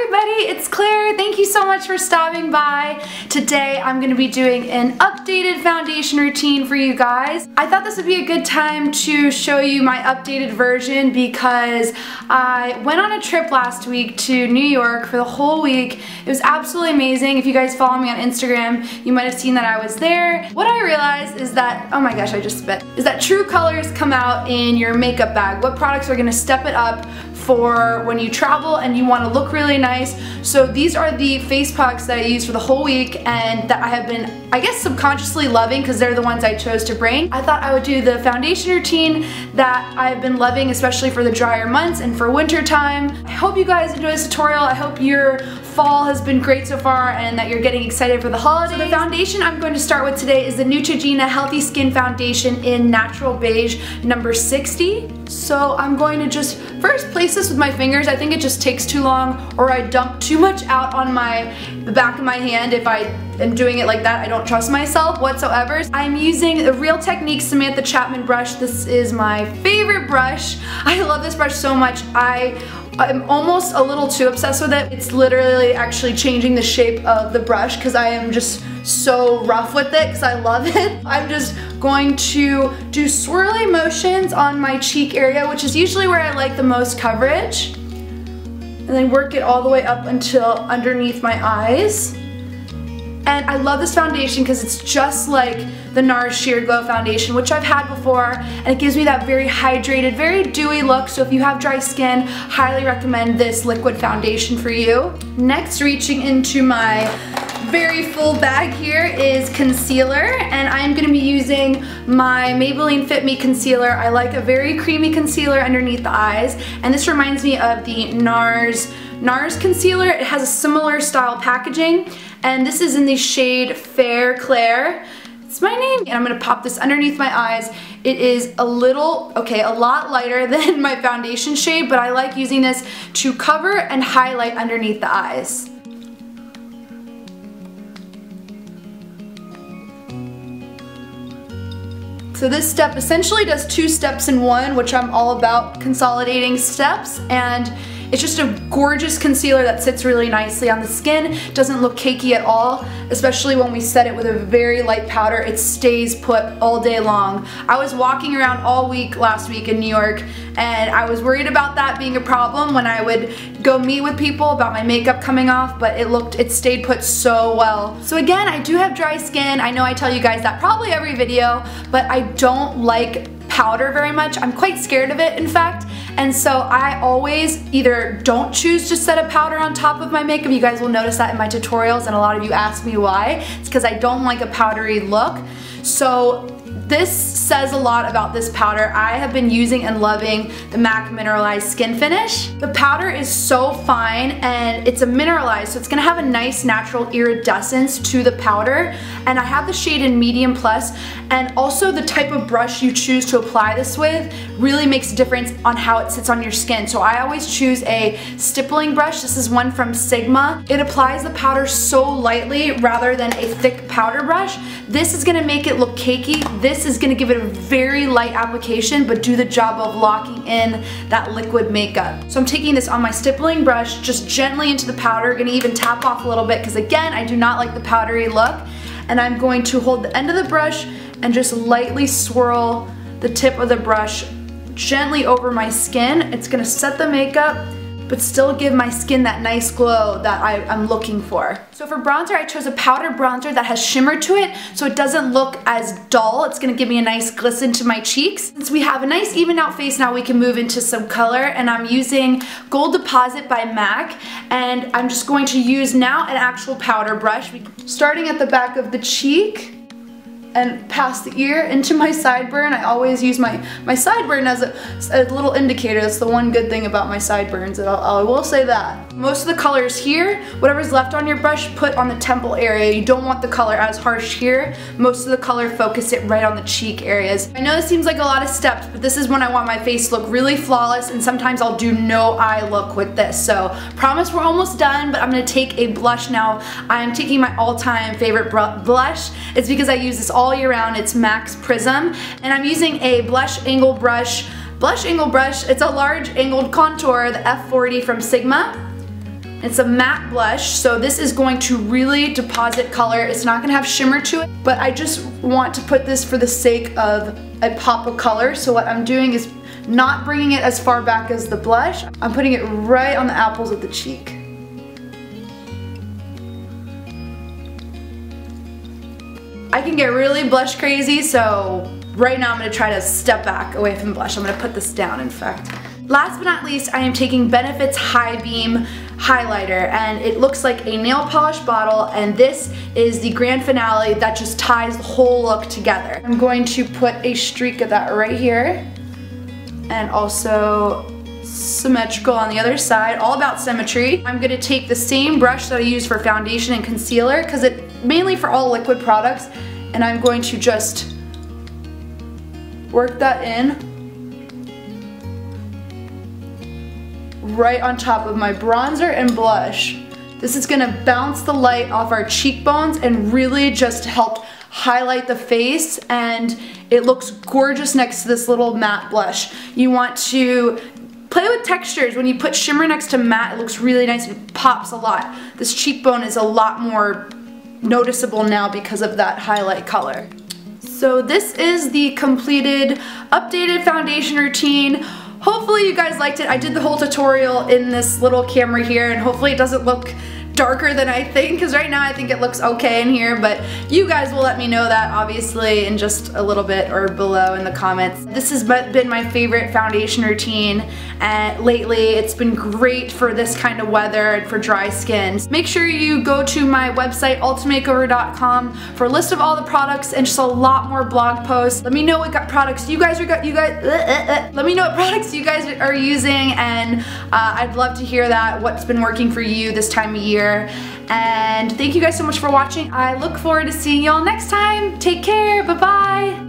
everybody, it's Claire. Thank you so much for stopping by. Today I'm going to be doing an updated foundation routine for you guys. I thought this would be a good time to show you my updated version because I went on a trip last week to New York for the whole week. It was absolutely amazing. If you guys follow me on Instagram, you might have seen that I was there. What I realized is that, oh my gosh, I just spit, is that true colors come out in your makeup bag. What products are going to step it up for when you travel and you want to look really nice. So these are the face products that I use for the whole week and that I have been, I guess, subconsciously loving because they're the ones I chose to bring. I thought I would do the foundation routine that I've been loving, especially for the drier months and for winter time. I hope you guys enjoy this tutorial. I hope your fall has been great so far and that you're getting excited for the holidays. So the foundation I'm going to start with today is the Neutrogena Healthy Skin Foundation in Natural Beige number 60. So I'm going to just first place this with my fingers. I think it just takes too long, or I dump too much out on the back of my hand. If I am doing it like that, I don't trust myself whatsoever. I'm using the Real Techniques Samantha Chapman brush. This is my favorite brush. I love this brush so much. I'm almost a little too obsessed with it. It's literally actually changing the shape of the brush because I am just so rough with it because I love it. I'm just going to do swirly motions on my cheek area, which is usually where I like the most coverage, and then work it all the way up until underneath my eyes. And I love this foundation because it's just like the NARS Sheer Glow foundation, which I've had before, and it gives me that very hydrated, very dewy look. So if you have dry skin, highly recommend this liquid foundation for you. Next, reaching into my very full bag here is concealer, and I'm going to be using my Maybelline Fit Me concealer. I like a very creamy concealer underneath the eyes, and this reminds me of the NARS concealer. It has a similar style packaging, and this is in the shade Fair Claire. It's my name, and I'm going to pop this underneath my eyes. It is a lot lighter than my foundation shade, but I like using this to cover and highlight underneath the eyes. So this step essentially does two steps in one, which I'm all about consolidating steps, and it's just a gorgeous concealer that sits really nicely on the skin. Doesn't look cakey at all, especially when we set it with a very light powder. It stays put all day long. I was walking around all week last week in New York, and I was worried about that being a problem when I would go meet with people about my makeup coming off, but it stayed put so well. So again, I do have dry skin. I know I tell you guys that probably every video, but I don't like powder very much. I'm quite scared of it, in fact. And so I always either don't choose to set a powder on top of my makeup. You guys will notice that in my tutorials, and a lot of you ask me why. It's because I don't like a powdery look. So this says a lot about this powder. I have been using and loving the MAC Mineralized Skin Finish. The powder is so fine, and it's a mineralized, so it's gonna have a nice natural iridescence to the powder. And I have the shade in Medium Plus, and also the type of brush you choose to apply this with really makes a difference on how it sits on your skin. So I always choose a stippling brush. This is one from Sigma. It applies the powder so lightly rather than a thick powder brush. This is gonna make it look cakey. This is gonna give it a very light application, but do the job of locking in that liquid makeup. So I'm taking this on my stippling brush, just gently into the powder, gonna even tap off a little bit, because again, I do not like the powdery look. And I'm going to hold the end of the brush and just lightly swirl the tip of the brush gently over my skin. It's gonna set the makeup, but still give my skin that nice glow that I'm looking for. So for bronzer, I chose a powder bronzer that has shimmer to it, so it doesn't look as dull. It's gonna give me a nice glisten to my cheeks. Since we have a nice even out face now, we can move into some color, and I'm using Gold Deposit by MAC, and I'm just going to use now an actual powder brush, starting at the back of the cheek and past the ear into my sideburn. I always use my sideburn as a little indicator. That's the one good thing about my sideburns, and I will say that. Most of the color is here. Whatever's left on your brush, put on the temple area. You don't want the color as harsh here. Most of the color, focus it right on the cheek areas. I know this seems like a lot of steps, but this is when I want my face to look really flawless, and sometimes I'll do no eye look with this. So promise we're almost done, but I'm gonna take a blush now. I'm taking my all-time favorite blush. It's because I use this all year round. It's MAC's Prism, and I'm using a blush angle brush. It's a large angled contour, the F40 from Sigma. It's a matte blush, so this is going to really deposit color. It's not gonna have shimmer to it, but I just want to put this for the sake of a pop of color. So what I'm doing is not bringing it as far back as the blush. I'm putting it right on the apples of the cheek. I can get really blush crazy, so right now I'm going to try to step back away from the blush. I'm going to put this down, in fact. Last but not least, I am taking Benefit's High Beam highlighter, and it looks like a nail polish bottle, and this is the grand finale that just ties the whole look together. I'm going to put a streak of that right here, and also symmetrical on the other side, all about symmetry. I'm going to take the same brush that I use for foundation and concealer, because it mainly for all liquid products, and I'm going to just work that in right on top of my bronzer and blush. This is going to bounce the light off our cheekbones and really just help highlight the face, and it looks gorgeous next to this little matte blush. You want to play with textures. When you put shimmer next to matte, it looks really nice and it pops a lot. This cheekbone is a lot more noticeable now because of that highlight color. So this is the completed, updated foundation routine. Hopefully you guys liked it. I did the whole tutorial in this little camera here, and hopefully it doesn't look darker than I think, because right now I think it looks okay in here, but you guys will let me know that obviously in just a little bit or below in the comments. This has been my favorite foundation routine lately. It's been great for this kind of weather and for dry skin. Make sure you go to my website ultamakeover.com for a list of all the products and just a lot more blog posts. Let me know what products you guys are let me know what products you guys are using, and I'd love to hear that, what's been working for you this time of year. And thank you guys so much for watching. I look forward to seeing y'all next time. Take care. Bye-bye.